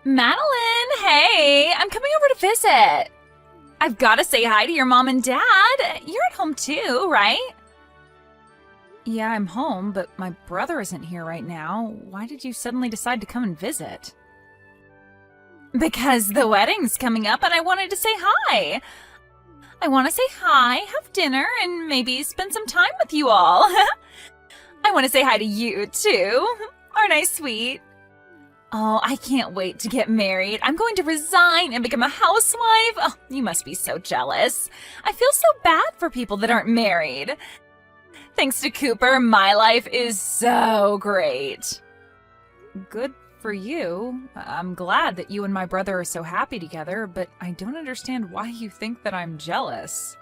Madeline, hey, I'm coming over to visit. I've got to say hi to your mom and dad. You're at home too, right? Yeah, I'm home, but my brother isn't here right now. Why did you suddenly decide to come and visit? Because the wedding's coming up and I wanted to say hi. I want to say hi, have dinner, and maybe spend some time with you all. I want to say hi to you too. Aren't I sweet? Oh, I can't wait to get married. I'm going to resign and become a housewife. Oh, you must be so jealous. I feel so bad for people that aren't married. Thanks to Cooper, my life is so great. Good for you. I'm glad that you and my brother are so happy together, but I don't understand why you think that I'm jealous.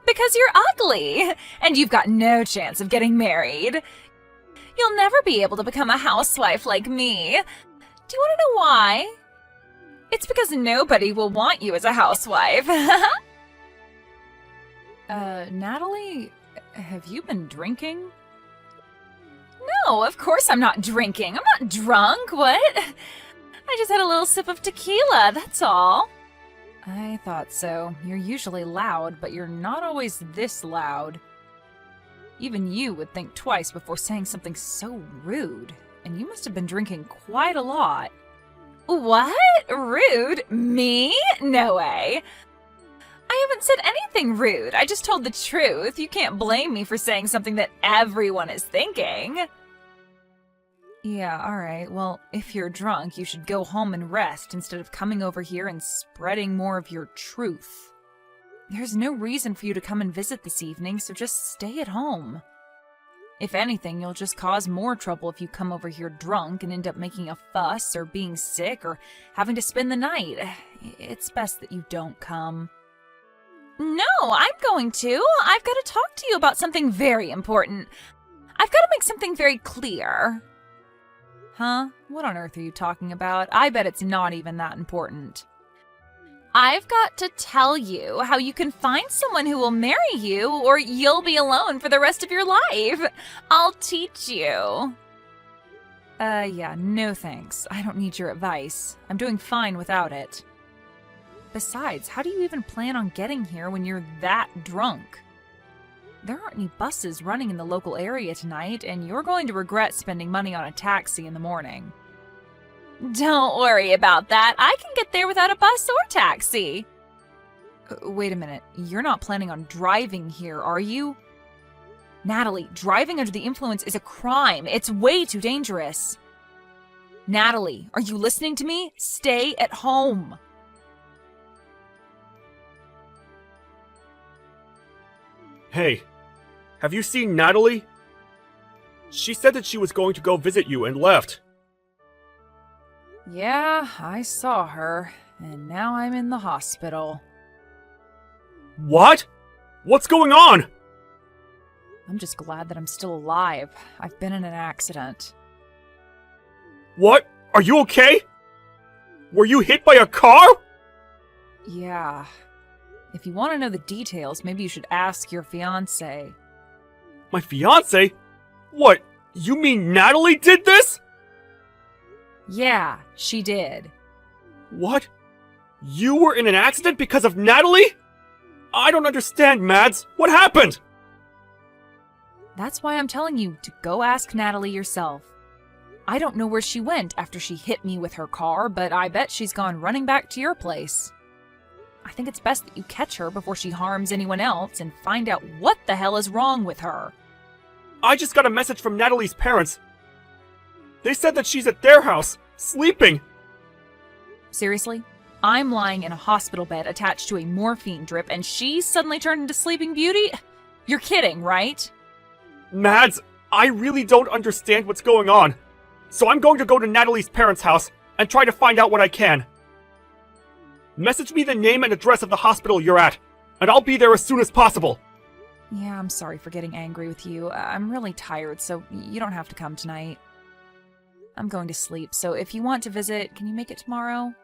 Because you're ugly, and you've got no chance of getting married. You'll never be able to become a housewife like me. Do you want to know why? It's because nobody will want you as a housewife. Natalie, have you been drinking? No, of course I'm not drinking. I'm not drunk, what? I just had a little sip of tequila, that's all. I thought so. You're usually loud, but you're not always this loud. Even you would think twice before saying something so rude, and you must have been drinking quite a lot. What? Rude? Me? No way. I haven't said anything rude. I just told the truth. You can't blame me for saying something that everyone is thinking. Yeah, alright. Well, if you're drunk, you should go home and rest instead of coming over here and spreading more of your truth. There's no reason for you to come and visit this evening, so just stay at home. If anything, you'll just cause more trouble if you come over here drunk and end up making a fuss or being sick or having to spend the night. It's best that you don't come. No, I'm going to. I've got to talk to you about something very important. I've got to make something very clear. Huh? What on earth are you talking about? I bet it's not even that important. I've got to tell you how you can find someone who will marry you or you'll be alone for the rest of your life. I'll teach you. Yeah, no thanks. I don't need your advice. I'm doing fine without it. Besides, how do you even plan on getting here when you're that drunk? There aren't any buses running in the local area tonight, and you're going to regret spending money on a taxi in the morning. Don't worry about that. I can get there without a bus or taxi. Wait a minute. You're not planning on driving here, are you? Natalie, driving under the influence is a crime. It's way too dangerous. Natalie, are you listening to me? Stay at home. Hey, have you seen Natalie? She said that she was going to go visit you and left. Yeah, I saw her, and now I'm in the hospital. What? What's going on? I'm just glad that I'm still alive. I've been in an accident. What? Are you okay? Were you hit by a car? Yeah. If you want to know the details, maybe you should ask your fiancée. My fiancé? What? You mean Natalie did this? Yeah, she did. What? You were in an accident because of Natalie? I don't understand, Mads. What happened? That's why I'm telling you to go ask Natalie yourself. I don't know where she went after she hit me with her car, but I bet she's gone running back to your place. I think it's best that you catch her before she harms anyone else and find out what the hell is wrong with her. I just got a message from Natalie's parents. They said that she's at their house, sleeping. Seriously? I'm lying in a hospital bed attached to a morphine drip and she's suddenly turned into Sleeping Beauty? You're kidding, right? Mads, I really don't understand what's going on. So I'm going to go to Natalie's parents' house and try to find out what I can. Message me the name and address of the hospital you're at, and I'll be there as soon as possible. Yeah, I'm sorry for getting angry with you. I'm really tired, so you don't have to come tonight. I'm going to sleep, so if you want to visit, can you make it tomorrow?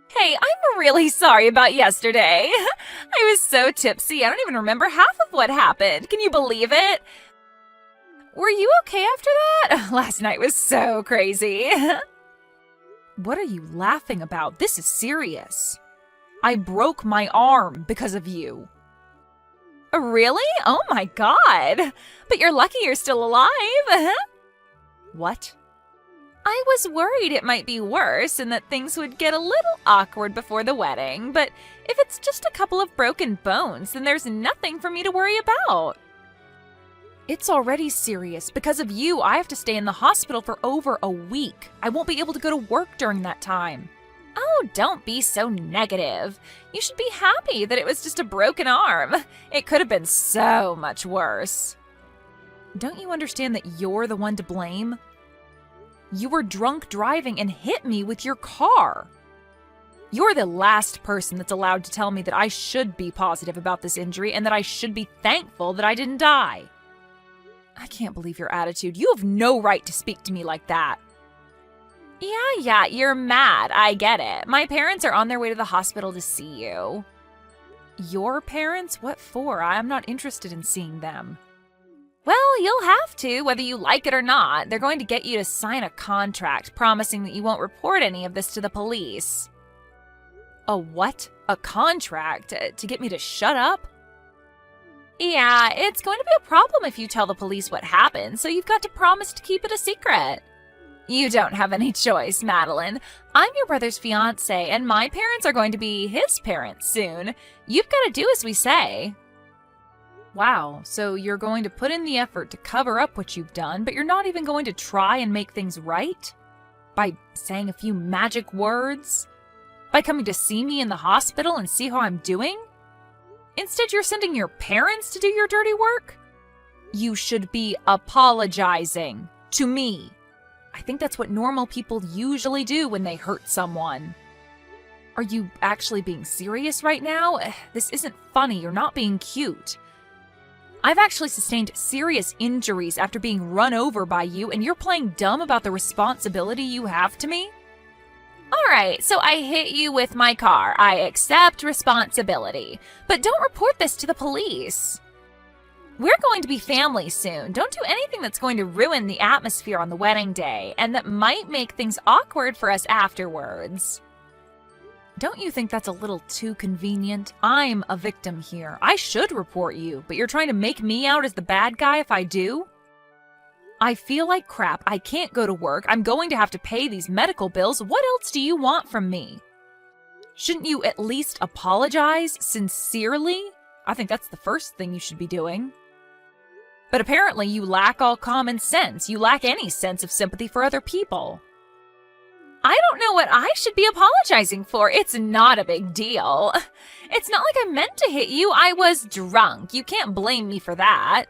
Hey, I'm really sorry about yesterday. I was so tipsy, I don't even remember half of what happened. Can you believe it? Were you okay after that? Last night was so crazy. What are you laughing about? This is serious. I broke my arm because of you. Really? Oh my god. But you're lucky you're still alive. What? I was worried it might be worse and that things would get a little awkward before the wedding, but if it's just a couple of broken bones, then there's nothing for me to worry about. It's already serious. Because of you, I have to stay in the hospital for over a week. I won't be able to go to work during that time. Oh, don't be so negative. You should be happy that it was just a broken arm. It could have been so much worse. Don't you understand that you're the one to blame? You were drunk driving and hit me with your car. You're the last person that's allowed to tell me that I should be positive about this injury and that I should be thankful that I didn't die. I can't believe your attitude. You have no right to speak to me like that. Yeah, you're mad. I get it. My parents are on their way to the hospital to see you. Your parents? What for? I'm not interested in seeing them. Well, you'll have to, whether you like it or not. They're going to get you to sign a contract promising that you won't report any of this to the police. A what? A contract? To get me to shut up? Yeah, it's going to be a problem if you tell the police what happened, so you've got to promise to keep it a secret. You don't have any choice, Madeline. I'm your brother's fiancée, and my parents are going to be his parents soon. You've got to do as we say. Wow, so you're going to put in the effort to cover up what you've done, but you're not even going to try and make things right? By saying a few magic words? By coming to see me in the hospital and see how I'm doing? Instead, you're sending your parents to do your dirty work? You should be apologizing to me. I think that's what normal people usually do when they hurt someone. Are you actually being serious right now? This isn't funny. You're not being cute. I've actually sustained serious injuries after being run over by you, and you're playing dumb about the responsibility you have to me? Alright, so I hit you with my car. I accept responsibility. But don't report this to the police. We're going to be family soon. Don't do anything that's going to ruin the atmosphere on the wedding day, and that might make things awkward for us afterwards. Don't you think that's a little too convenient? I'm a victim here. I should report you, but you're trying to make me out as the bad guy if I do? I feel like crap. I can't go to work. I'm going to have to pay these medical bills. What else do you want from me? Shouldn't you at least apologize sincerely? I think that's the first thing you should be doing. But apparently you lack all common sense. You lack any sense of sympathy for other people. I don't know what I should be apologizing for. It's not a big deal. It's not like I meant to hit you. I was drunk. You can't blame me for that.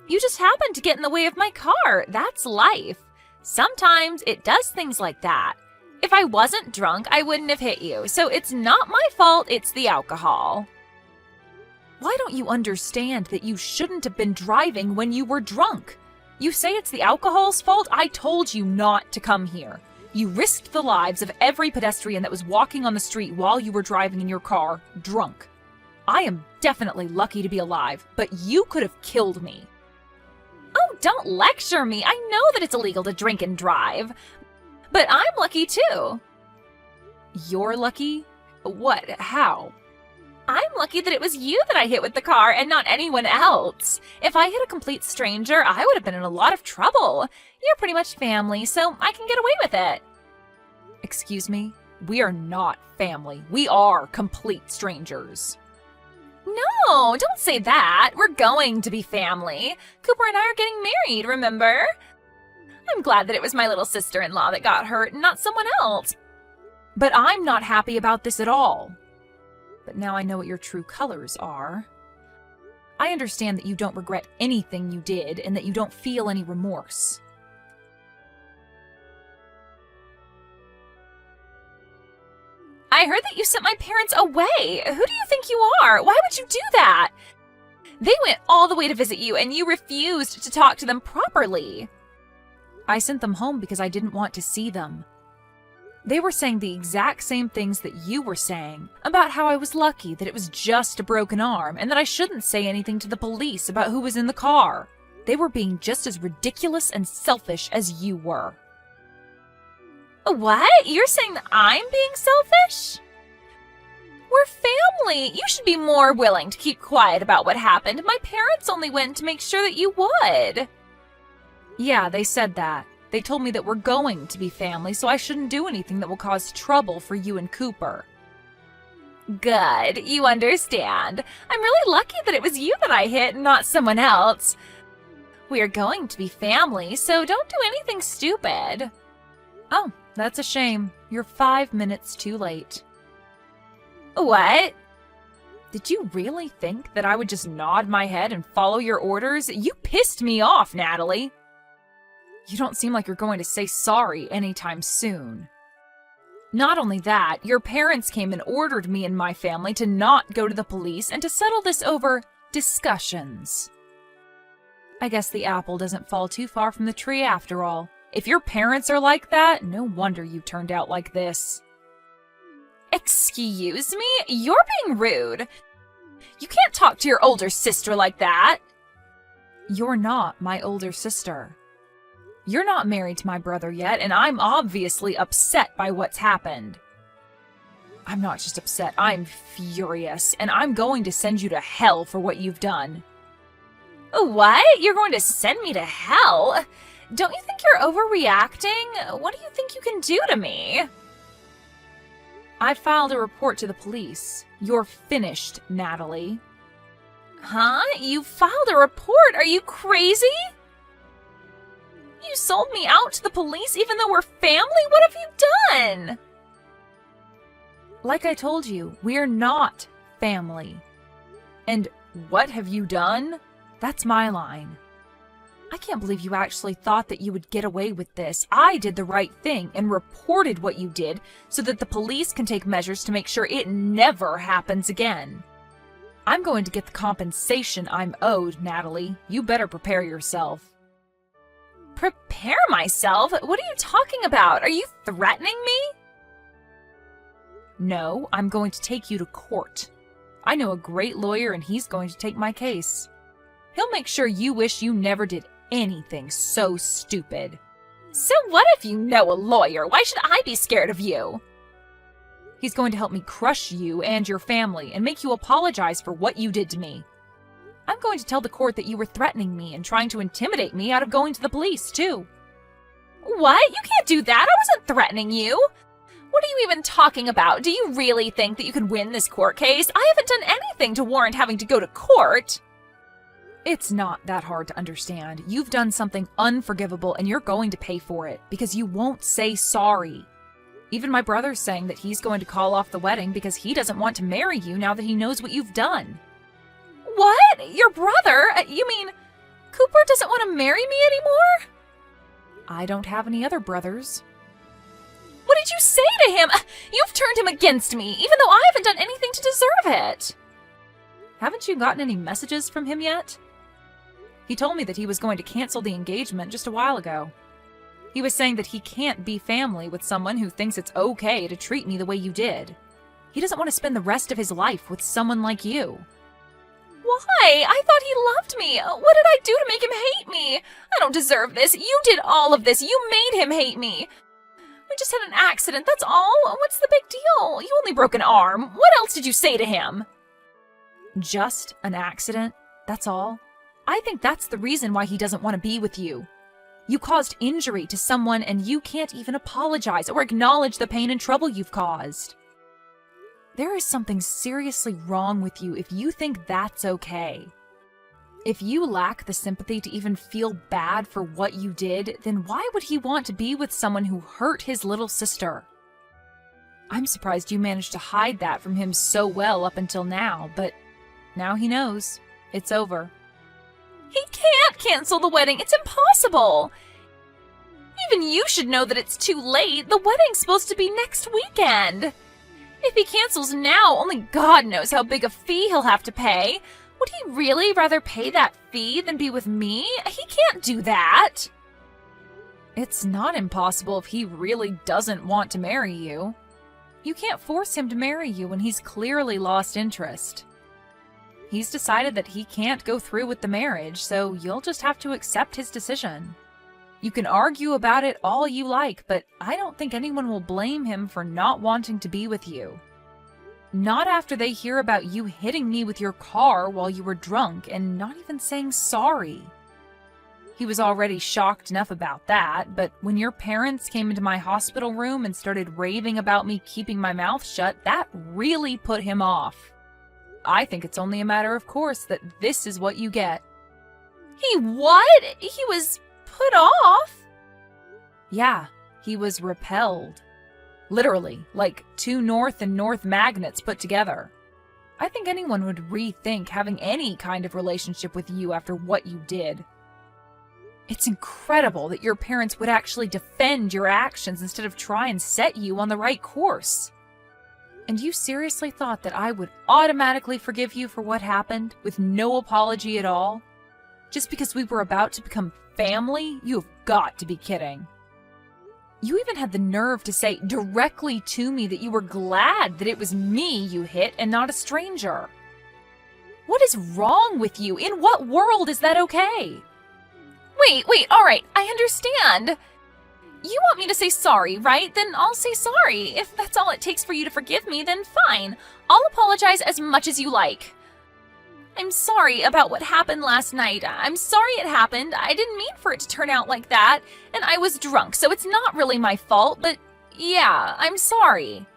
You just happened to get in the way of my car. That's life. Sometimes it does things like that. If I wasn't drunk, I wouldn't have hit you. So it's not my fault, it's the alcohol. Why don't you understand that you shouldn't have been driving when you were drunk? You say it's the alcohol's fault? I told you not to come here. You risked the lives of every pedestrian that was walking on the street while you were driving in your car, drunk. I am definitely lucky to be alive, but you could have killed me. Oh, don't lecture me. I know that it's illegal to drink and drive. But I'm lucky too. You're lucky? What? How? I'm lucky that it was you that I hit with the car and not anyone else. If I hit a complete stranger, I would have been in a lot of trouble. You're pretty much family, so I can get away with it. Excuse me? We are not family. We are complete strangers. No, don't say that. We're going to be family. Cooper and I are getting married, remember? I'm glad that it was my little sister-in-law that got hurt and not someone else. But I'm not happy about this at all. But now I know what your true colors are. I understand that you don't regret anything you did and that you don't feel any remorse. I heard that you sent my parents away. Who do you think you are? Why would you do that? They went all the way to visit you and you refused to talk to them properly. I sent them home because I didn't want to see them. They were saying the exact same things that you were saying, about how I was lucky, that it was just a broken arm, and that I shouldn't say anything to the police about who was in the car. They were being just as ridiculous and selfish as you were. What? You're saying that I'm being selfish? We're family. You should be more willing to keep quiet about what happened. My parents only went to make sure that you would. Yeah, they said that. They told me that we're going to be family, so I shouldn't do anything that will cause trouble for you and Cooper. Good. You understand. I'm really lucky that it was you that I hit and not someone else. We are going to be family, so don't do anything stupid. Oh, that's a shame. You're 5 minutes too late. What? Did you really think that I would just nod my head and follow your orders? You pissed me off, Natalie. You don't seem like you're going to say sorry anytime soon. Not only that, your parents came and ordered me and my family to not go to the police and to settle this over discussions. I guess the apple doesn't fall too far from the tree after all. If your parents are like that, no wonder you turned out like this. Excuse me? You're being rude. You can't talk to your older sister like that. You're not my older sister. You're not married to my brother yet, and I'm obviously upset by what's happened. I'm not just upset, I'm furious, and I'm going to send you to hell for what you've done. What? You're going to send me to hell? Don't you think you're overreacting? What do you think you can do to me? I filed a report to the police. You're finished, Natalie. Huh? You filed a report? Are you crazy? You sold me out to the police even though we're family? What have you done? Like I told you, we're not family. And what have you done? That's my line. I can't believe you actually thought that you would get away with this. I did the right thing and reported what you did so that the police can take measures to make sure it never happens again. I'm going to get the compensation I'm owed, Natalie. You better prepare yourself. Prepare myself? What are you talking about? Are you threatening me? No, I'm going to take you to court. I know a great lawyer and he's going to take my case. He'll make sure you wish you never did anything so stupid. So what if you know a lawyer? Why should I be scared of you? He's going to help me crush you and your family and make you apologize for what you did to me. I'm going to tell the court that you were threatening me and trying to intimidate me out of going to the police, too. What? You can't do that. I wasn't threatening you. What are you even talking about? Do you really think that you can win this court case? I haven't done anything to warrant having to go to court. It's not that hard to understand. You've done something unforgivable and you're going to pay for it because you won't say sorry. Even my brother's saying that he's going to call off the wedding because he doesn't want to marry you now that he knows what you've done. What? Your brother? You mean Cooper doesn't want to marry me anymore? I don't have any other brothers. What did you say to him? You've turned him against me, even though I haven't done anything to deserve it. Haven't you gotten any messages from him yet? He told me that he was going to cancel the engagement just a while ago. He was saying that he can't be family with someone who thinks it's okay to treat me the way you did. He doesn't want to spend the rest of his life with someone like you. Why? I thought he loved me. What did I do to make him hate me? I don't deserve this. You did all of this. You made him hate me. We just had an accident, that's all. What's the big deal? You only broke an arm. What else did you say to him? Just an accident? That's all? I think that's the reason why he doesn't want to be with you. You caused injury to someone and you can't even apologize or acknowledge the pain and trouble you've caused. There is something seriously wrong with you if you think that's okay. If you lack the sympathy to even feel bad for what you did, then why would he want to be with someone who hurt his little sister? I'm surprised you managed to hide that from him so well up until now, but now he knows. It's over. He can't cancel the wedding. It's impossible. Even you should know that it's too late. The wedding's supposed to be next weekend. If he cancels now, only God knows how big a fee he'll have to pay. Would he really rather pay that fee than be with me? He can't do that. It's not impossible if he really doesn't want to marry you. You can't force him to marry you when he's clearly lost interest. He's decided that he can't go through with the marriage, so you'll just have to accept his decision. You can argue about it all you like, but I don't think anyone will blame him for not wanting to be with you. Not after they hear about you hitting me with your car while you were drunk and not even saying sorry. He was already shocked enough about that, but when your parents came into my hospital room and started raving about me keeping my mouth shut, that really put him off. I think it's only a matter of course that this is what you get. He what? He was put off? Yeah, he was repelled. Literally, like two north and north magnets put together. I think anyone would rethink having any kind of relationship with you after what you did. It's incredible that your parents would actually defend your actions instead of try and set you on the right course. And you seriously thought that I would automatically forgive you for what happened with no apology at all? Just because we were about to become family? You've got to be kidding. You even had the nerve to say directly to me that you were glad that it was me you hit and not a stranger. What is wrong with you? In what world is that okay? Wait, alright, I understand. You want me to say sorry, right? Then I'll say sorry. If that's all it takes for you to forgive me, then fine. I'll apologize as much as you like. I'm sorry about what happened last night. I'm sorry it happened. I didn't mean for it to turn out like that. And I was drunk, so it's not really my fault, but yeah, I'm sorry.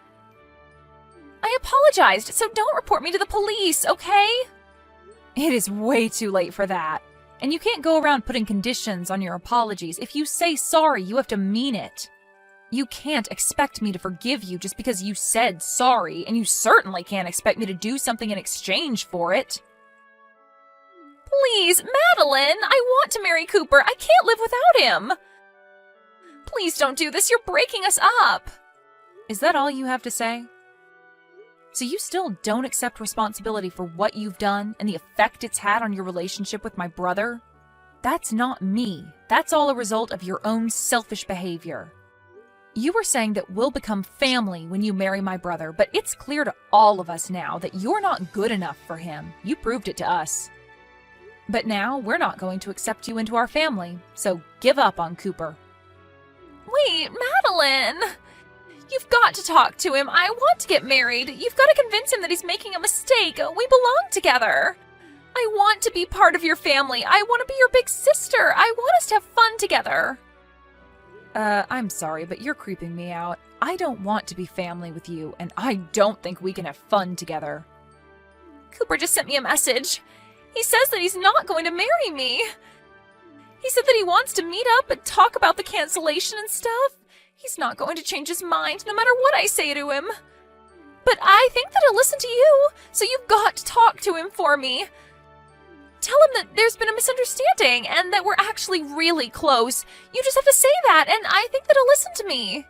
I apologized, so don't report me to the police, okay? It is way too late for that. And you can't go around putting conditions on your apologies. If you say sorry, you have to mean it. You can't expect me to forgive you just because you said sorry, and you certainly can't expect me to do something in exchange for it. Please, Madeline, I want to marry Cooper. I can't live without him. Please don't do this. You're breaking us up. Is that all you have to say? So you still don't accept responsibility for what you've done and the effect it's had on your relationship with my brother? That's not me. That's all a result of your own selfish behavior. You were saying that we'll become family when you marry my brother, but it's clear to all of us now that you're not good enough for him. You proved it to us. But now we're not going to accept you into our family, so give up on Cooper. Wait, Madeline! You've got to talk to him. I want to get married. You've got to convince him that he's making a mistake. We belong together. I want to be part of your family. I want to be your big sister. I want us to have fun together. I'm sorry, but you're creeping me out. I don't want to be family with you, and I don't think we can have fun together. Cooper just sent me a message. He says that he's not going to marry me. He said that he wants to meet up and talk about the cancellation and stuff. He's not going to change his mind no matter what I say to him. But I think that he'll listen to you, so you've got to talk to him for me. Tell him that there's been a misunderstanding and that we're actually really close. You just have to say that, and I think that he'll listen to me.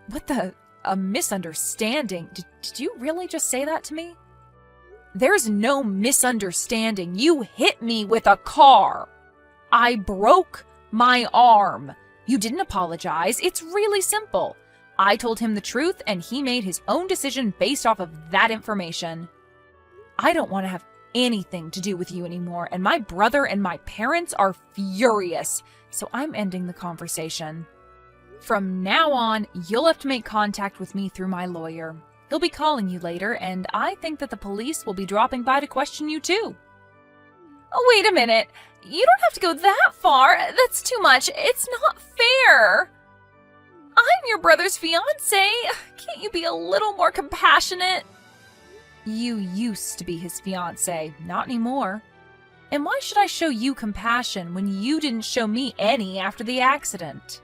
What the? A misunderstanding? Did you really just say that to me? There's no misunderstanding. You hit me with a car. I broke my arm. You didn't apologize. It's really simple. I told him the truth, and he made his own decision based off of that information. I don't want to have anything to do with you anymore, and my brother and my parents are furious, so I'm ending the conversation. From now on, you'll have to make contact with me through my lawyer. He'll be calling you later, and I think that the police will be dropping by to question you too. Oh, wait a minute. You don't have to go that far. That's too much. It's not fair. I'm your brother's fiancée. Can't you be a little more compassionate? You used to be his fiancée, not anymore. And why should I show you compassion when you didn't show me any after the accident?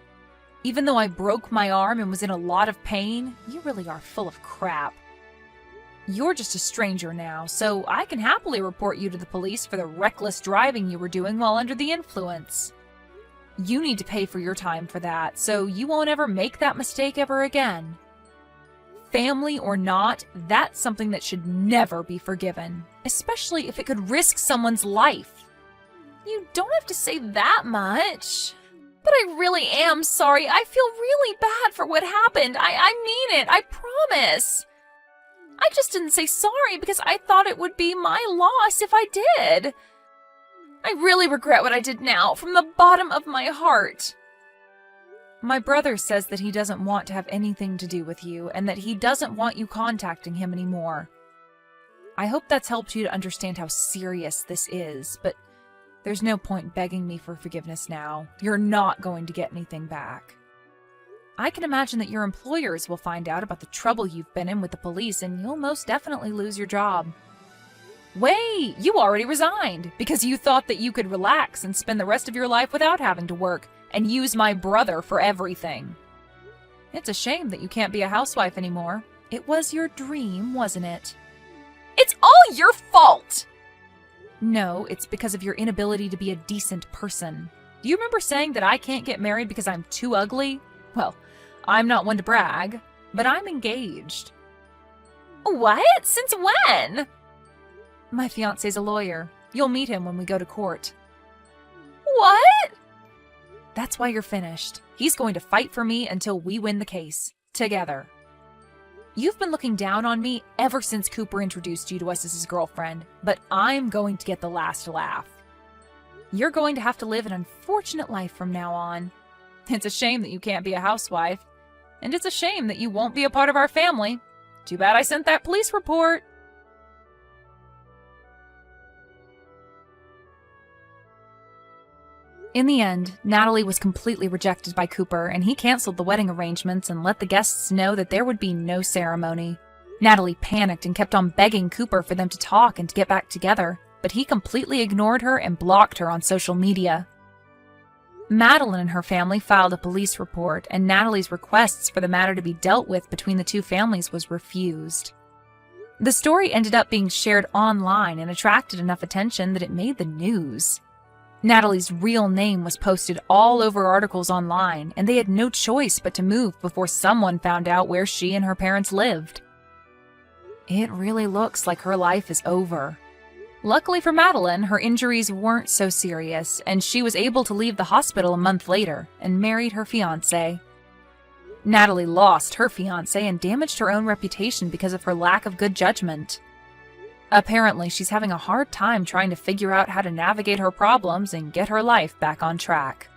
Even though I broke my arm and was in a lot of pain, you really are full of crap. You're just a stranger now, so I can happily report you to the police for the reckless driving you were doing while under the influence. You need to pay for your time for that, so you won't ever make that mistake ever again. Family or not, that's something that should never be forgiven, especially if it could risk someone's life. You don't have to say that much. But I really am sorry. I feel really bad for what happened. I mean it. I promise. I just didn't say sorry because I thought it would be my loss if I did. I really regret what I did now, from the bottom of my heart. My brother says that he doesn't want to have anything to do with you and that he doesn't want you contacting him anymore. I hope that's helped you to understand how serious this is, but there's no point begging me for forgiveness now. You're not going to get anything back. I can imagine that your employers will find out about the trouble you've been in with the police and you'll most definitely lose your job. Wait, you already resigned because you thought that you could relax and spend the rest of your life without having to work and use my brother for everything. It's a shame that you can't be a housewife anymore. It was your dream, wasn't it? It's all your fault! No, it's because of your inability to be a decent person. Do you remember saying that I can't get married because I'm too ugly? Well, I'm not one to brag, but I'm engaged. What? Since when? My fiancé's a lawyer. You'll meet him when we go to court. What? That's why you're finished. He's going to fight for me until we win the case. Together. You've been looking down on me ever since Cooper introduced you to us as his girlfriend, but I'm going to get the last laugh. You're going to have to live an unfortunate life from now on. It's a shame that you can't be a housewife, and it's a shame that you won't be a part of our family. Too bad I sent that police report. In the end, Natalie was completely rejected by Cooper, and he canceled the wedding arrangements and let the guests know that there would be no ceremony. Natalie panicked and kept on begging Cooper for them to talk and to get back together, but he completely ignored her and blocked her on social media. Madeline and her family filed a police report, and Natalie's requests for the matter to be dealt with between the two families was refused. The story ended up being shared online and attracted enough attention that it made the news. Natalie's real name was posted all over articles online, and they had no choice but to move before someone found out where she and her parents lived. It really looks like her life is over. Luckily for Madeline, her injuries weren't so serious, and she was able to leave the hospital a month later and married her fiancé. Natalie lost her fiancé and damaged her own reputation because of her lack of good judgment. Apparently, she's having a hard time trying to figure out how to navigate her problems and get her life back on track.